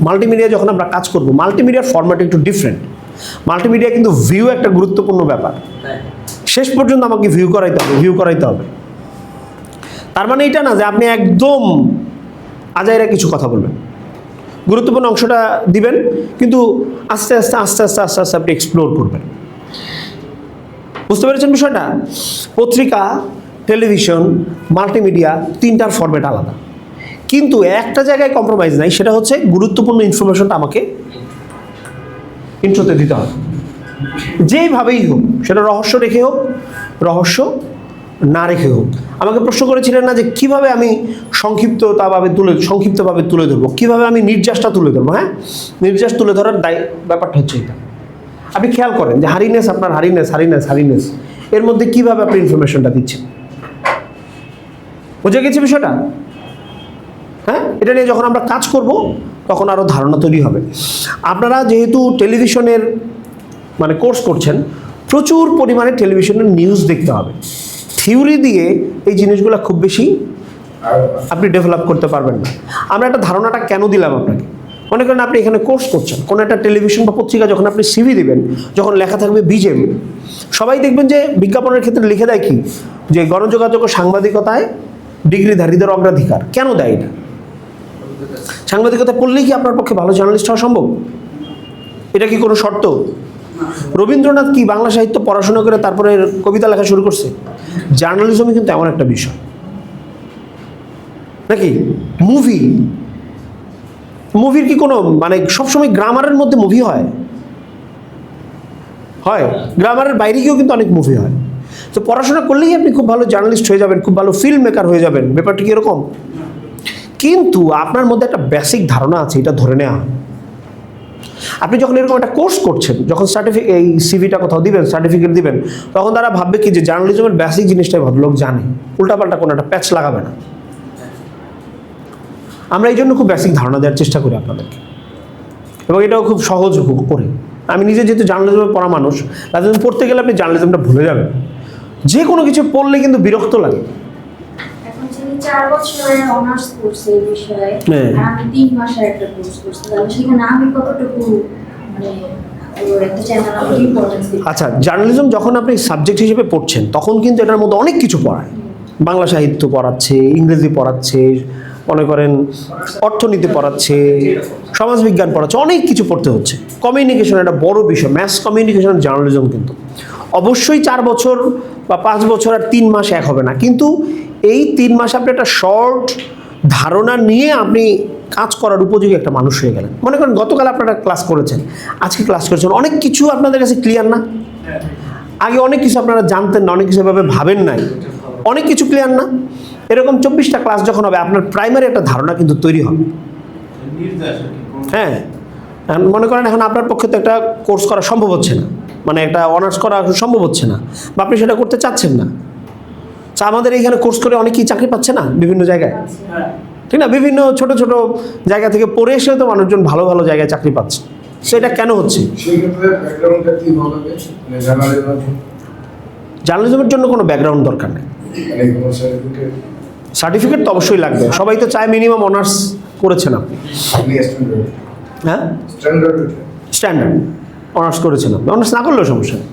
Multimedia যখন আমরা কাজ করব, মাল্টিমিডিয়ার ফরম্যাট একটু ডিফারেন্ট। মাল্টিমিডিয়া কিন্তু ভিউ একটা গুরুত্বপূর্ণ ব্যাপার। শেষ পর্যন্ত আমাকে ভিউ করাইতে হবে। তার মানে এটা না যে আপনি একদম আজাইরা কিছু কথা বলবেন, গুরুত্বপূর্ণ অংশটা দিবেন, কিন্তু আস্তে আস্তে আপনি এক্সপ্লোর করবেন। বুঝতে পেরেছেন বিষয়টা? পত্রিকা, টেলিভিশন, মাল্টিমিডিয়া তিনটার ফরম্যাট আলাদা, কিন্তু একটা জায়গায় কম্প্রোমাইজ নাই, সেটা হচ্ছে গুরুত্বপূর্ণ ইনফরমেশনটা আমাকে ইন্ট্রোতে দিতে হবে, যেইভাবেই হোক, সেটা রহস্য রেখে হোক, রহস্য না রেখে হোক। আমাকে প্রশ্ন করেছিলেন না যে কীভাবে আমি সংক্ষিপ্তভাবে তুলে ধরবো, কীভাবে আমি নির্যাসটা তুলে ধরবো। হ্যাঁ, নির্যাস তুলে ধরার ব্যাপারটা হচ্ছে এটা। আপনি খেয়াল করেন যে আপনার হারিনেস এর মধ্যে কীভাবে আপনি ইনফরমেশনটা দিচ্ছেন। বুঝে গেছে বিষয়টা? হ্যাঁ, এটা নিয়ে যখন আমরা কাজ করব তখন আরও ধারণা তৈরি হবে। আপনারা যেহেতু টেলিভিশনের কোর্স করছেন, প্রচুর পরিমাণে টেলিভিশনের নিউজ দেখতে হবে। থিওরি দিয়ে এই জিনিসগুলো খুব বেশি আপনি ডেভেলপ করতে পারবেন না। আমরা একটা ধারণাটা কেন দিলাম আপনাকে, মনে করেন আপনি এখানে কোর্স করছেন, কোনো একটা টেলিভিশন বা পত্রিকা যখন আপনি সিভি দিবেন, যখন লেখা থাকবে বিজেএম, সবাই দেখবেন যে বিজ্ঞাপনের ক্ষেত্রে লিখে দেয় কি, যে গণযোগাযোগ ও সাংবাদিকতায় ডিগ্রিধারীদের অগ্রাধিকার। কেন দেয় এটা? সাংবাদিকতা পড়লেই কি আপনার পক্ষে ভালো জার্নালিস্ট হওয়া সম্ভব? এটা কি কোনো শর্ত? রবীন্দ্রনাথ কি বাংলা সাহিত্য পড়াশোনা করে তারপরে কবিতা লেখা শুরু করছে? জার্নালিজমই কিন্তু এমন একটা বিষয় নাকি? মুভির কি কোনো সবসময় গ্রামারের মধ্যে মুভি হয়? গ্রামারের বাইরে গিয়েও কিন্তু অনেক মুভি হয়। তো পড়াশোনা করলেই আপনি খুব ভালো জার্নালিস্ট হয়ে যাবেন, খুব ভালো ফিল্ম মেকার হয়ে যাবেন, ব্যাপারটা কি এরকম? কিন্তু আপনার মধ্যে একটা বেসিক ধারণা আছে, এটা ধরে নেওয়া। আপনি যখন এরকম একটা কোর্স করছেন, যখন এই সিভিটা কোথাও দিবেন, সার্টিফিকেট দিবেন, তখন তারা ভাববে কি যে জার্নালিজমের বেসিক জিনিসটাই ভদ্রলোক জানে, উল্টাপাল্টা কোনো একটা প্যাচ লাগাবে না। আমরা এই জন্য খুব বেসিক ধারণা দেওয়ার চেষ্টা করি আপনাদেরকে, এবং এটাও খুব সহজ করে। আমি নিজে যেহেতু জার্নালিজমে পড়া মানুষ, রাজনীতি পড়তে গেলে আপনি জার্নালিজমটা ভুলে যাবেন। যে কোনো কিছু পড়লে কিন্তু বিরক্ত লাগে। এখন 4 বছরের অনার্স কোর্স এই বিষয়ে, আর আমি 3 মাসের একটা কোর্স করছি, তাহলে সেখানে আমি কতটুকু আচ্ছা, জার্নালিজম যখন আপনি সাবজেক্ট হিসেবে পড়ছেন, তখন কিন্তু এটার মধ্যে অনেক কিছু পড়ায়। বাংলা সাহিত্য পড়াচ্ছে, ইংরেজি পড়াচ্ছে, মনে করেন অর্থনীতি পড়াচ্ছে, সমাজবিজ্ঞান পড়াচ্ছে, অনেক কিছু পড়তে হচ্ছে। কমিউনিকেশন একটা বড় বিষয়, ম্যাস কমিউনিকেশন, জার্নালিজম কিন্তু অবশ্যই 4 বছর বা 5 বছর আর 3 মাস এক হবে না, কিন্তু এই 3 মাস আপনি একটা শর্ট ধারণা নিয়ে আপনি কাজ করার উপযোগী একটা মানুষ হয়ে গেলেন। মনে করেন গতকাল আপনারা ক্লাস করেছেন, আজকে ক্লাস করেছেন, অনেক কিছু আপনাদের কাছে ক্লিয়ার না? আগে অনেক কিছু আপনারা জানতেন না, অনেক কিছু এভাবে ভাবেন নাই, অনেক কিছু ক্লিয়ার না? এরকম 24টা ক্লাস যখন হবে, আপনার প্রাইমারি একটা ধারণা কিন্তু তৈরি হবে। হ্যাঁ, মনে করেন এখন আপনার পক্ষে তো একটা কোর্স করা সম্ভব হচ্ছে না, একটা অনার্স করা সম্ভব হচ্ছে না, বা আপনি সেটা করতে চাচ্ছেন না। আমাদের এইখানে কোর্স করে অনেকেই চাকরি পাচ্ছে না বিভিন্ন জায়গায়, ঠিক না? বিভিন্ন ছোট ছোট জায়গা থেকে পড়ে এসেও তো মানুষজন ভালো ভালো জায়গায় চাকরি পাচ্ছে। সেটা কেন হচ্ছে? জার্নালিজমের জন্য কোনো ব্যাকগ্রাউন্ড দরকার নেই, সার্টিফিকেট তো অবশ্যই লাগবে। সবাই তো চায় মিনিমাম অনার্স করেছেন আপনি। হ্যাঁ, স্ট্যান্ডার্ড অনার্স করেছেন আপনি, অনার্স না করলেও সমস্যা নেই।